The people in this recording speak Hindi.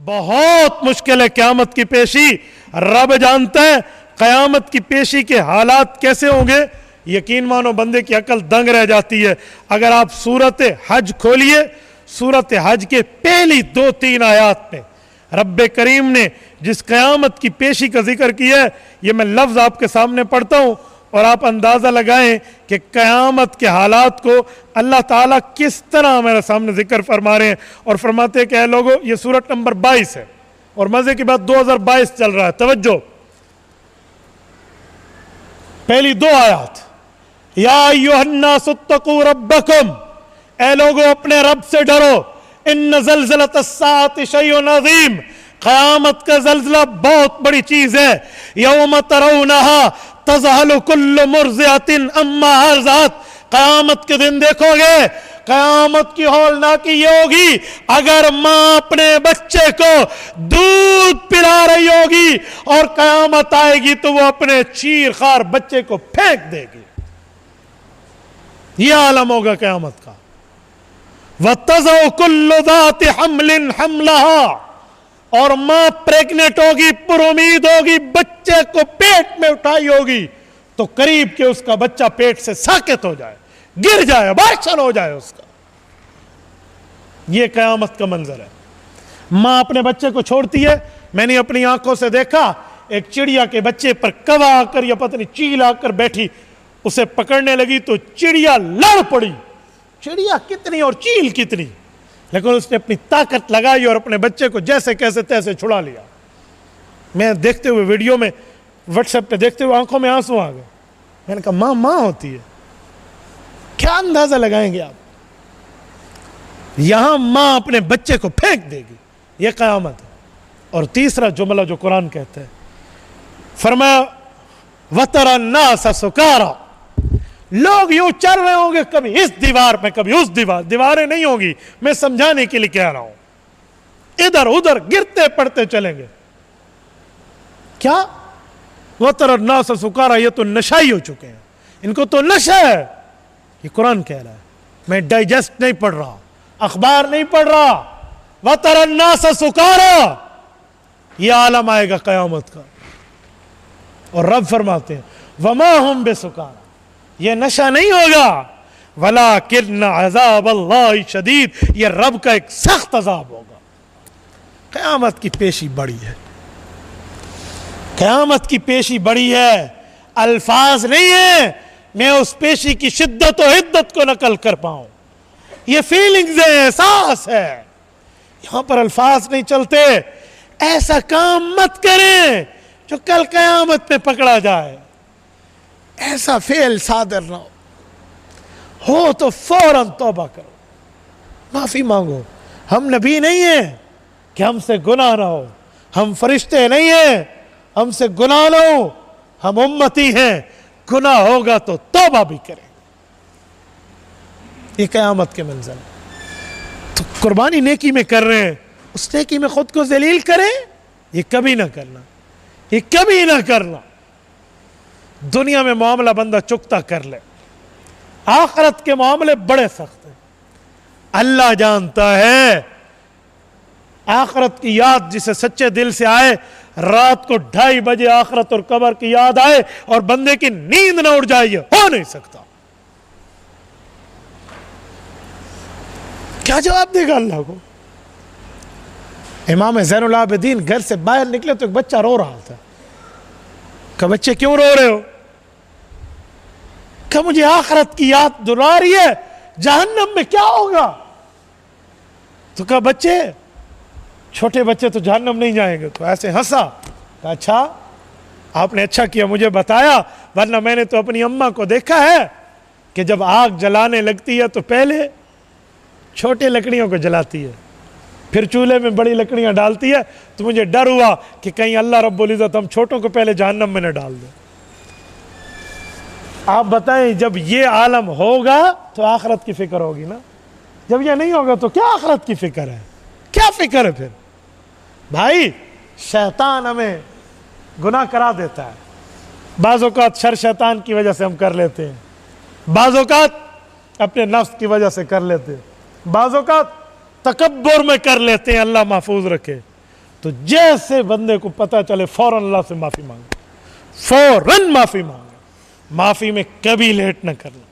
बहुत मुश्किल है क़यामत की पेशी। रब जानता है क़यामत की पेशी के हालात कैसे होंगे। यकीन मानो बंदे की अकल दंग रह जाती है। अगर आप सूरत हज खोलिए, सूरत हज के पहली 2-3 आयात में रब्बे करीम ने जिस क़यामत की पेशी का जिक्र किया है, ये मैं लफ्ज़ आपके सामने पढ़ता हूँ और आप अंदाज़ा लगाएं कि क़यामत के हालात को अल्लाह ताला किस तरह हमारे सामने जिक्र फरमा रहे हैं। और फरमाते हैं कि ऐ लोगों, ये सूरत नंबर 22 है और मज़े की बात 2022 चल रहा है। तवज्जो, पहली 2 आयात, या अय्युहन्नासुत्तकू रब्बकुम, ऐ लोगों अपने रब से डरो। इन्न ज़ल्ज़लतस्साअति शैउन अज़ीम, क़यामत का ज़ल्ज़ला बहुत बड़ी चीज़ है। यौम तरौनहा तज़हलु कुल्लु मुर्ज़िअतिन अम्मा अर्ज़अत, क़यामत के दिन देखोगे क़यामत की हौलनाकी ये होगी अगर माँ अपने बच्चे को दूध पिला रही होगी और क़यामत आएगी तो वो अपने चीर खार बच्चे को फेंक देगी। यह आलम होगा क़यामत का। वतज़उ कुल्लु ज़ाति हम्लिन हम्लहा, और मां प्रेग्नेंट होगी, पुरुमीद होगी, बच्चे को पेट में उठाई होगी तो करीब के उसका बच्चा पेट से साकित हो जाए, गिर जाए, अबॉर्शन हो जाए उसका। यह कयामत का मंजर है। मां अपने बच्चे को छोड़ती है। मैंने अपनी आंखों से देखा, एक चिड़िया के बच्चे पर कवा आकर या पता नहीं चील आकर बैठी, उसे पकड़ने लगी तो चिड़िया लड़ पड़ी। चिड़िया कितनी और चील कितनी, लेकिन उसने अपनी ताकत लगाई और अपने बच्चे को जैसे कैसे तैसे छुड़ा लिया। मैं देखते हुए वीडियो में व्हाट्सएप पे देखते हुए आंखों में आंसू आ गए। मैंने कहा मां मां होती है, क्या अंदाजा लगाएंगे आप। यहां मां अपने बच्चे को फेंक देगी, यह कयामत है। और तीसरा जुमला जो कुरान कहता है, फरमाया वतरा नास सुकारा, लोग यूं चल रहे होंगे कभी इस दीवार पे कभी उस दीवार, दीवारें नहीं होंगी, मैं समझाने के लिए कह रहा हूं, इधर उधर गिरते पड़ते चलेंगे। क्या वतरा नास सुकारा, ये तो नशाई हो चुके हैं, इनको तो नशा है। ये कुरान कह रहा है, मैं डाइजेस्ट नहीं पढ़ रहा, अखबार नहीं पढ़ रहा। वतरा नास सुकारा, यह आलम आएगा कयामत का। और रब फरमाते हैं वमा हुम बेसुकारा, यह नशा नहीं होगा, वलाकिन्न अज़ाब अल्लाह शदीद, यह रब का एक सख्त अज़ाब होगा। क़यामत की पेशी बड़ी है, क़यामत की पेशी बड़ी है। अल्फाज नहीं है मैं उस पेशी की शिद्दत और हिद्दत को नकल कर पाऊं, यह फीलिंग्स है, एहसास है। यहां पर अल्फाज नहीं चलते। ऐसा काम मत करें जो कल क़यामत में पकड़ा जाए। ऐसा फेल सादर ना हो तो फौरन तौबा करो, माफी मांगो। हम नबी नहीं हैं कि हमसे गुनाह ना हो, हम फरिश्ते नहीं हैं हमसे गुनाह ना हो, हम उम्मती हैं, गुनाह होगा तो तौबा भी करें। ये क़यामत के मंज़र। तो कुर्बानी नेकी में कर रहे हैं, उस नेकी में खुद को जलील करें, ये कभी ना करना, ये कभी ना करना। दुनिया में मामला बंदा चुकता कर ले, आखिरत के मामले बड़े सख्त हैं। अल्लाह जानता है आखिरत की याद जिसे सच्चे दिल से आए, रात को 2:30 बजे आखिरत और कब्र की याद आए और बंदे की नींद ना उड़ जाए, हो नहीं सकता। क्या जवाब देगा अल्लाह को। इमाम ज़ैनुल आबिदीन घर से बाहर निकले तो एक बच्चा रो रहा था। कहा बच्चे क्यों रो रहे हो। कहा मुझे आखिरत की याद दुला रही है, जहन्नम में क्या होगा। तो कहा बच्चे, छोटे बच्चे तो जहन्नम नहीं जाएंगे। तो ऐसे हंसा। कहा अच्छा, आपने अच्छा किया मुझे बताया, वरना मैंने तो अपनी अम्मा को देखा है कि जब आग जलाने लगती है तो पहले छोटे लकड़ियों को जलाती है, फिर चूल्हे में बड़ी लकड़ियां डालती है। तो मुझे डर हुआ कि कहीं अल्लाह रब्बुल इज़्ज़त हम छोटों को पहले जहन्नम में न डाल दे। आप बताएं, जब ये आलम होगा तो आखिरत की फिक्र होगी ना, जब ये नहीं होगा तो क्या आखिरत की फिक्र है, क्या फिक्र है फिर। भाई शैतान हमें गुनाह करा देता है, बाज़ औक़ात शर शैतान की वजह से हम कर लेते हैं, बाज़ औक़ात अपने नफ्स की वजह से कर लेते हैं, बाज़ औक़ात तकब्बुर में कर लेते हैं, अल्लाह महफूज रखे। तो जैसे बंदे को पता चले फौरन अल्लाह से माफी मांगे, फौरन माफी मांगे, माफी में कभी लेट न करना।